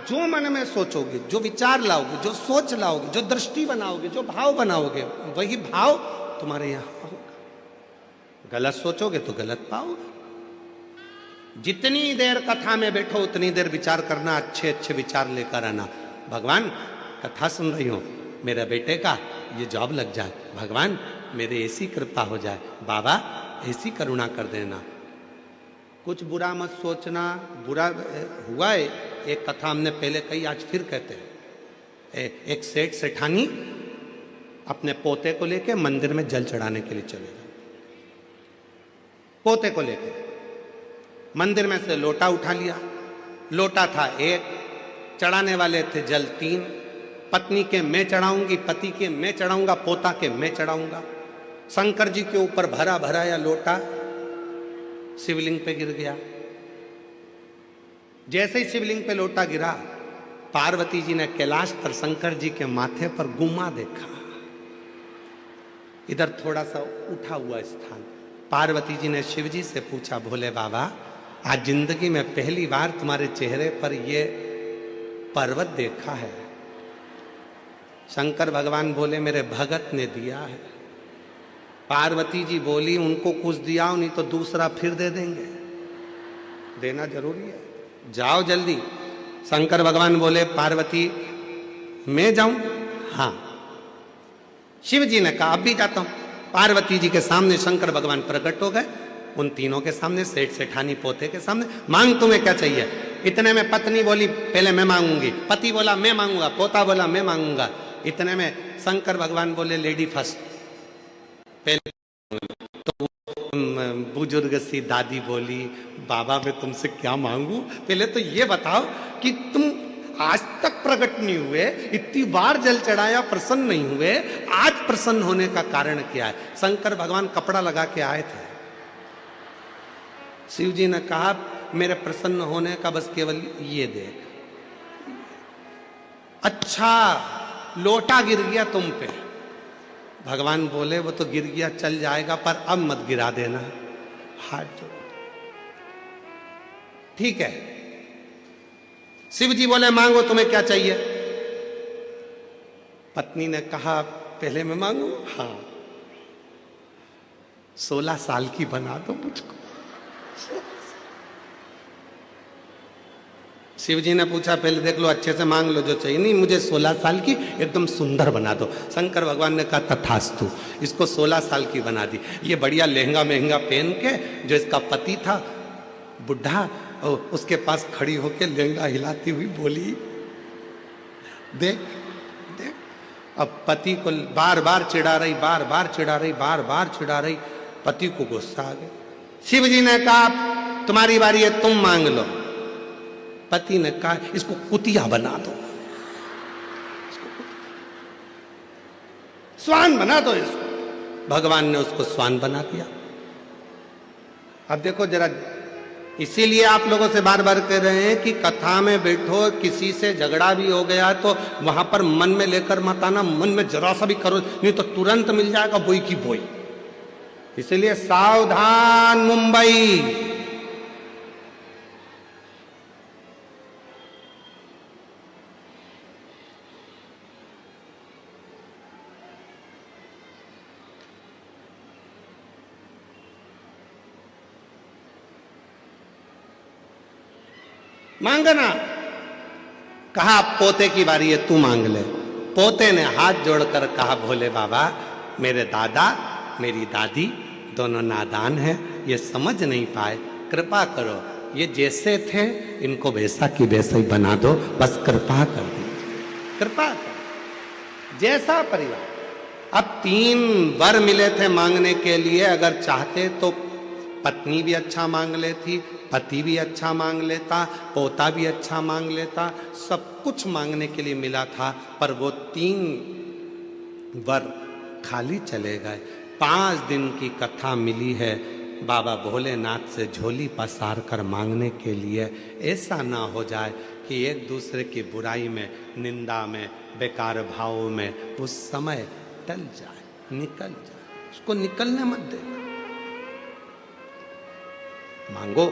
जो मन में सोचोगे, जो विचार लाओगे, जो सोच लाओगे, जो दृष्टि बनाओगे, जो भाव बनाओगे, वही भाव तुम्हारे यहां होगा। गलत सोचोगे तो गलत पाओगे। जितनी देर कथा में बैठो उतनी देर विचार करना, अच्छे अच्छे विचार लेकर आना। भगवान कथा सुन रही हूं, मेरे बेटे का ये जॉब लग जाए, भगवान मेरे ऐसी कृपा हो जाए, बाबा ऐसी करुणा कर देना। कुछ बुरा मत सोचना। बुरा हुआ है, एक कथा हमने पहले कही, आज फिर कहते हैं। एक सेठ सेठानी अपने पोते को लेके मंदिर में जल चढ़ाने के लिए चले गए। पोते को लेके मंदिर में से लोटा उठा लिया। लोटा था एक, चढ़ाने वाले थे जल 3। पत्नी के मैं चढ़ाऊंगी, पति के मैं चढ़ाऊंगा, पोता के मैं चढ़ाऊंगा। शंकर जी के ऊपर भरा भराया लोटा शिवलिंग पे गिर गया। जैसे ही शिवलिंग पे लोटा गिरा, पार्वती जी ने कैलाश पर शंकर जी के माथे पर गुम्मा देखा। इधर थोड़ा सा उठा हुआ स्थान। पार्वती जी ने शिव जी से पूछा, भोले बाबा आज जिंदगी में पहली बार तुम्हारे चेहरे पर ये पर्वत देखा है। शंकर भगवान बोले, मेरे भगत ने दिया है। पार्वती जी बोली, उनको कुछ दिया नहीं तो दूसरा फिर दे देंगे, देना जरूरी है, जाओ जल्दी। शंकर भगवान बोले, पार्वती मैं जाऊं? हाँ। शिव जी ने कहा, अब भी जाता हूं। पार्वती जी के सामने शंकर भगवान प्रकट हो गए। उन तीनों के सामने, सेठ सेठानी पोते के सामने। मांग तुम्हें क्या चाहिए? इतने में पत्नी बोली, पहले मैं मांगूंगी। पति बोला मैं मांगूंगा। पोता बोला मैं मांगूंगा। इतने में शंकर भगवान बोले, लेडी फर्स्ट। पहले तो बुजुर्ग सी दादी बोली, बाबा मैं तुमसे क्या मांगू? पहले तो ये बताओ कि तुम आज तक प्रकट नहीं हुए, इतनी बार जल चढ़ाया, प्रसन्न नहीं हुए, आज प्रसन्न होने का कारण क्या है? शंकर भगवान कपड़ा लगा के आए थे। शिव जी ने कहा, मेरे प्रसन्न होने का बस केवल ये देख। अच्छा लोटा गिर गया तुम पे। भगवान बोले, वो तो गिर गया, चल जाएगा, पर अब मत गिरा देना। हाथ जोड़ो। ठीक है। शिव जी बोले, मांगो, तुम्हें क्या चाहिए? पत्नी ने कहा, पहले मैं मांगू? हाँ। 16 साल की बना दो मुझको। शिव जी ने पूछा, पहले देख लो, अच्छे से मांग लो जो चाहिए। नहीं, मुझे 16 साल की एकदम सुंदर बना दो। शंकर भगवान ने कहा, तथास्तु। इसको 16 साल की बना दी। ये बढ़िया लहंगा महंगा पहन के, जो इसका पति था बुढ़ा, उसके पास खड़ी होके लहंगा हिलाती हुई बोली, देख देख। अब पति को बार बार चिढ़ा रही, बार बार चिढ़ा रही, बार बार चिढ़ा रही। पति को गुस्सा आ गया। शिव जी ने कहा, तुम्हारी बारी है, तुम मांग लो। पति ने कहा, इसको कुतिया बना दो, स्वान बना दो इसको। भगवान ने उसको स्वान बना दिया। अब देखो जरा, इसीलिए आप लोगों से बार बार कह रहे हैं कि कथा में बैठो, किसी से झगड़ा भी हो गया तो वहां पर मन में लेकर मत आना। मन में जरा सा भी करो, नहीं तो तुरंत मिल जाएगा बोई की बोई। इसलिए सावधान मुंबई। मांगना। कहा, पोते की बारी है, तू मांग ले। पोते ने हाथ जोड़कर कहा, भोले बाबा मेरे दादा मेरी दादी दोनों नादान हैं, ये समझ नहीं पाए, कृपा करो, ये जैसे थे इनको वैसा की वैसा ही बना दो, बस कृपा कर दीजिए, कृपा कर। जैसा परिवार। अब 3 वर मिले थे मांगने के लिए। अगर चाहते तो पत्नी भी अच्छा मांग लेती, पति भी अच्छा मांग लेता, पोता भी अच्छा मांग लेता, सब कुछ मांगने के लिए मिला था। पर वो 3 वर खाली चले गए। 5 दिन की कथा मिली है बाबा भोलेनाथ से झोली पसार कर मांगने के लिए। ऐसा ना हो जाए कि एक दूसरे की बुराई में, निंदा में, बेकार भाव में वो समय टल जाए, निकल जाए। उसको निकलने मत देना। मांगो।